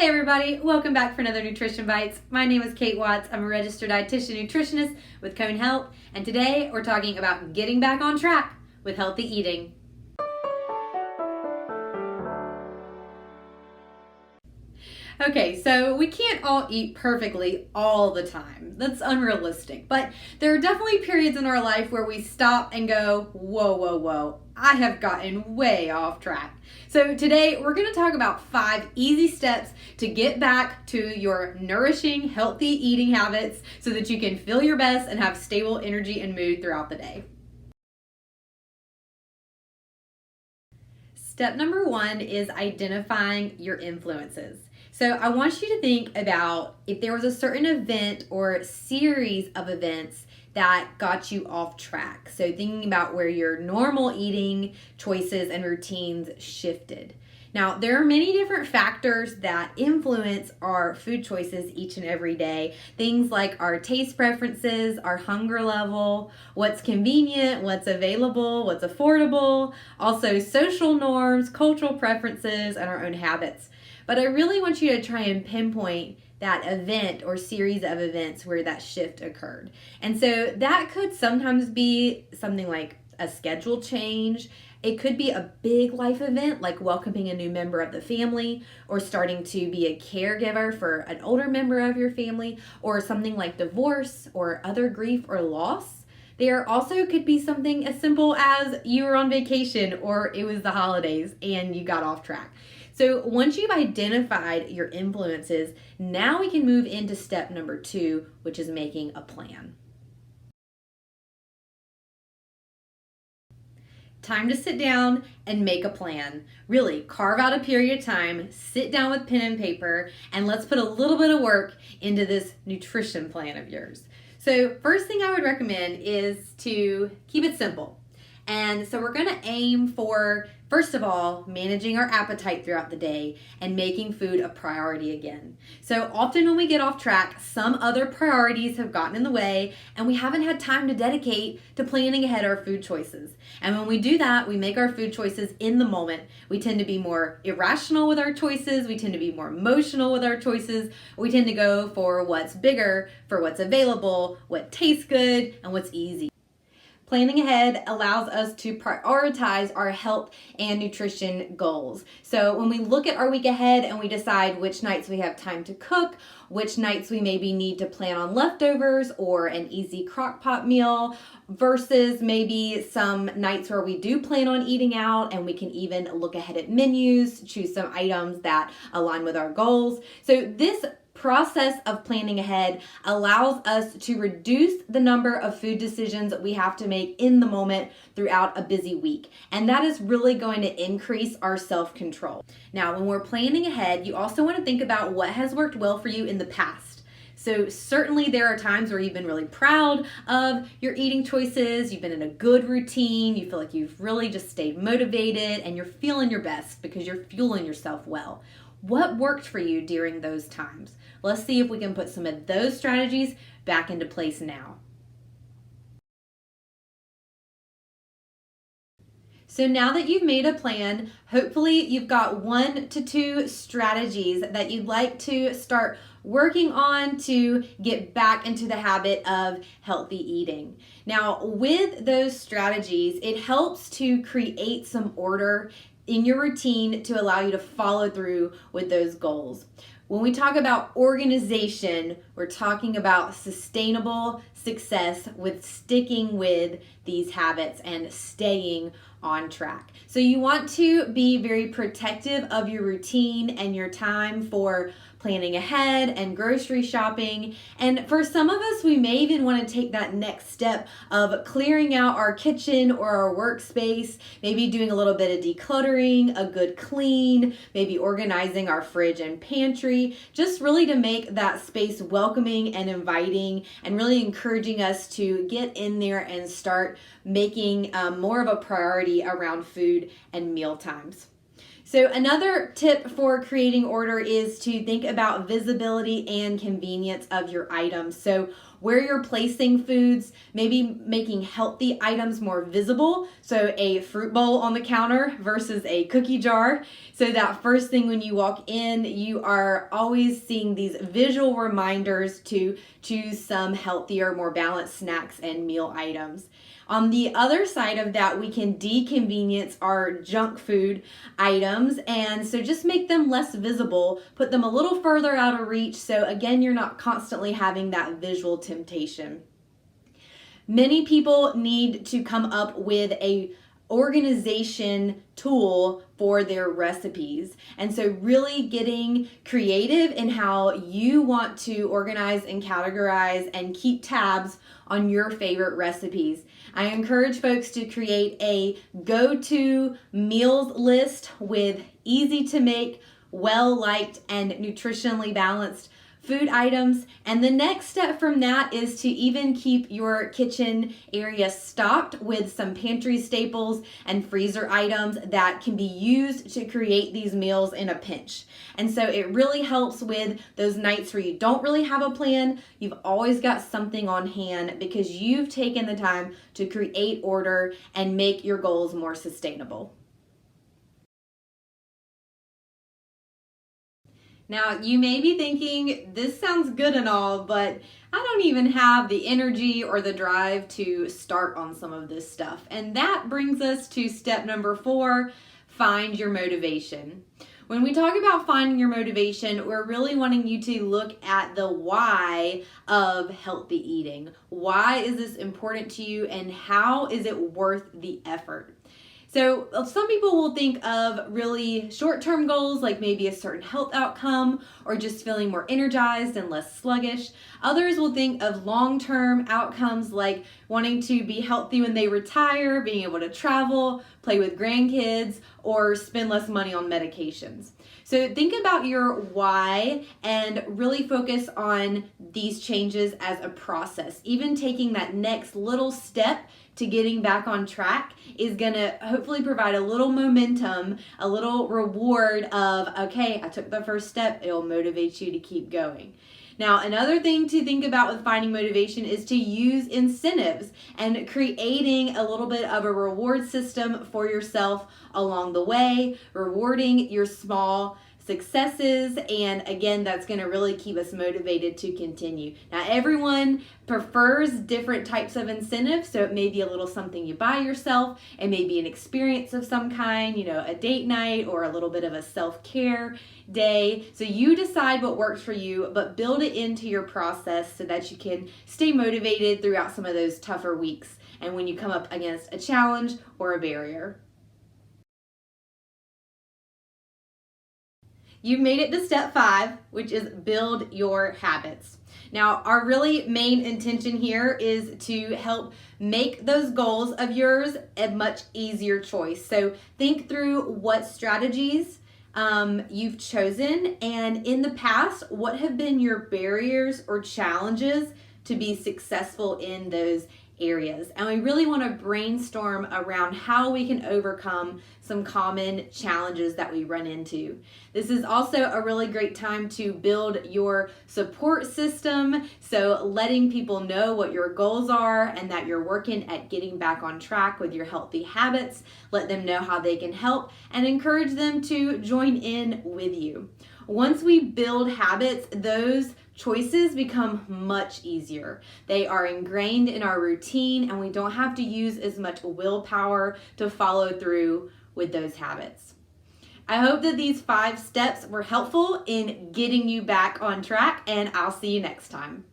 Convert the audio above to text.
Hey everybody, welcome back for another Nutrition Bites. My name is Kate Watts. I'm a registered dietitian nutritionist with Cone Health, and today we're talking about getting back on track with healthy eating. Okay, so we can't all eat perfectly all the time. That's unrealistic. But there are definitely periods in our life where we stop and go, whoa, I have gotten way off track. So today we're going to talk about 5 easy steps to get back to your nourishing, healthy eating habits so that you can feel your best and have stable energy and mood throughout the day. Step number 1 is identifying your influences. So I want you to think about if there was a certain event or series of events that got you off track. So thinking about where your normal eating choices and routines shifted. Now, there are many different factors that influence our food choices each and every day. Things like our taste preferences, our hunger level, what's convenient, what's available, what's affordable, also social norms, cultural preferences, and our own habits. But I really want you to try and pinpoint that event or series of events where that shift occurred. And so that could sometimes be something like a schedule change. It could be a big life event like welcoming a new member of the family or starting to be a caregiver for an older member of your family, or something like divorce or other grief or loss. There also could be something as simple as you were on vacation or it was the holidays and you got off track. So once you've identified your influences, now we can move into step number 2, which is making a plan. Time to sit down and make a plan. Really, carve out a period of time, sit down with pen and paper, and let's put a little bit of work into this nutrition plan of yours. So first thing I would recommend is to keep it simple. And so we're going to aim for, first of all, managing our appetite throughout the day and making food a priority again. So often when we get off track, some other priorities have gotten in the way and we haven't had time to dedicate to planning ahead our food choices. And when we do that, we make our food choices in the moment. We tend to be more irrational with our choices. We tend to be more emotional with our choices. We tend to go for what's bigger, for what's available, what tastes good, and what's easy. Planning ahead allows us to prioritize our health and nutrition goals. So when we look at our week ahead and we decide which nights we have time to cook, which nights we maybe need to plan on leftovers or an easy crock pot meal, versus maybe some nights where we do plan on eating out and we can even look ahead at menus, choose some items that align with our goals. So this process of planning ahead allows us to reduce the number of food decisions we have to make in the moment throughout a busy week. And that is really going to increase our self-control. Now, when we're planning ahead, you also want to think about what has worked well for you in the past. So certainly there are times where you've been really proud of your eating choices, you've been in a good routine, you feel like you've really just stayed motivated and you're feeling your best because you're fueling yourself well. What worked for you during those times? Let's see if we can put some of those strategies back into place now. So now that you've made a plan, hopefully you've got 1 to 2 strategies that you'd like to start working on to get back into the habit of healthy eating. Now, with those strategies, it helps to create some order in your routine to allow you to follow through with those goals. When we talk about organization, we're talking about sustainable success with sticking with these habits and staying on track. So you want to be very protective of your routine and your time for planning ahead and grocery shopping. And for some of us, we may even want to take that next step of clearing out our kitchen or our workspace, maybe doing a little bit of decluttering, a good clean, maybe organizing our fridge and pantry, just really to make that space welcoming and inviting and really encouraging us to get in there and start making more of a priority around food and meal times. So another tip for creating order is to think about visibility and convenience of your items. So where you're placing foods, maybe making healthy items more visible. So a fruit bowl on the counter versus a cookie jar. So that first thing when you walk in, you are always seeing these visual reminders to choose some healthier, more balanced snacks and meal items. On the other side of that, we can deconvenience our junk food items, and so just make them less visible, put them a little further out of reach, so again, you're not constantly having that visual temptation. Many people need to come up with a organization tool for their recipes. And so really getting creative in how you want to organize and categorize and keep tabs on your favorite recipes. I encourage folks to create a go-to meals list with easy to make, well-liked, and nutritionally balanced food items. And the next step from that is to even keep your kitchen area stocked with some pantry staples and freezer items that can be used to create these meals in a pinch. And so it really helps with those nights where you don't really have a plan. You've always got something on hand because you've taken the time to create order and make your goals more sustainable. Now, you may be thinking, this sounds good and all, but I don't even have the energy or the drive to start on some of this stuff. And that brings us to step number 4, find your motivation. When we talk about finding your motivation, we're really wanting you to look at the why of healthy eating. Why is this important to you, and how is it worth the effort? So some people will think of really short-term goals, like maybe a certain health outcome or just feeling more energized and less sluggish. Others will think of long-term outcomes like wanting to be healthy when they retire, being able to travel, play with grandkids, or spend less money on medications. So think about your why and really focus on these changes as a process. Even taking that next little step to getting back on track is going to hopefully provide a little momentum, a little reward of, okay, I took the first step. It'll motivate you to keep going. Now, another thing to think about with finding motivation is to use incentives and creating a little bit of a reward system for yourself along the way, rewarding your small successes, and again, that's going to really keep us motivated to continue. Now, everyone prefers different types of incentives, so it may be a little something you buy yourself, it may be an experience of some kind, a date night or a little bit of a self-care day. So you decide what works for you, but build it into your process so that you can stay motivated throughout some of those tougher weeks and when you come up against a challenge or a barrier. You've made it to step 5, which is build your habits. Now, our really main intention here is to help make those goals of yours a much easier choice. So think through what strategies you've chosen, and in the past, what have been your barriers or challenges to be successful in those areas. And we really want to brainstorm around how we can overcome some common challenges that we run into. This is also a really great time to build your support system. So letting people know what your goals are and that you're working at getting back on track with your healthy habits. Let them know how they can help and encourage them to join in with you. Once we build habits, those choices become much easier. They are ingrained in our routine, and we don't have to use as much willpower to follow through with those habits. I hope that these 5 steps were helpful in getting you back on track, and I'll see you next time.